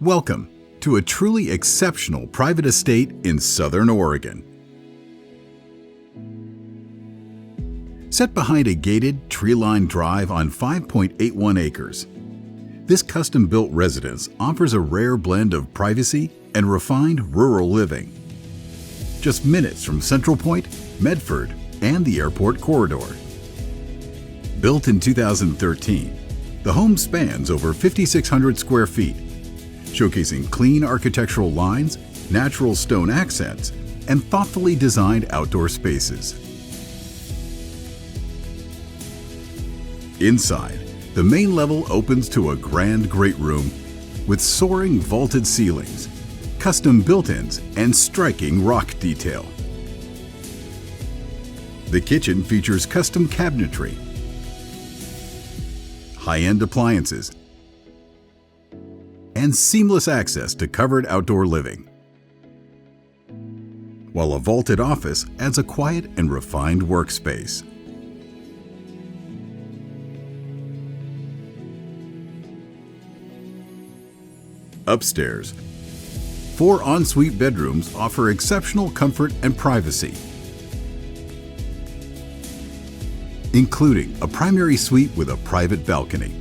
Welcome to a truly exceptional private estate in Southern Oregon. Set behind a gated, tree-lined drive on 5.81 acres, this custom-built residence offers a rare blend of privacy and refined rural living. Just minutes from Central Point, Medford, and the airport corridor. Built in 2013, the home spans over 5,600 square feet, showcasing clean architectural lines, natural stone accents, and thoughtfully designed outdoor spaces. Inside, the main level opens to a grand great room with soaring vaulted ceilings, custom built-ins, and striking rock detail. The kitchen features custom cabinetry, high-end appliances, and seamless access to covered outdoor living, while a vaulted office adds a quiet and refined workspace. Upstairs, 4 ensuite bedrooms offer exceptional comfort and privacy, including a primary suite with a private balcony,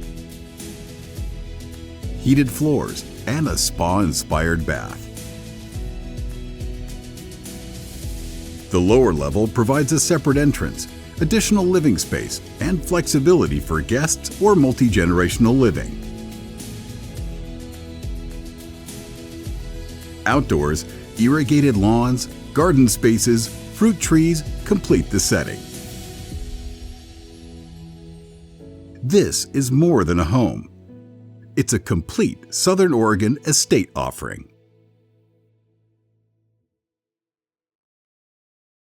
heated floors, and a spa-inspired bath. The lower level provides a separate entrance, additional living space, and flexibility for guests or multi-generational living. Outdoors, irrigated lawns, garden spaces, fruit trees complete the setting. This is more than a home. It's a complete Southern Oregon estate offering.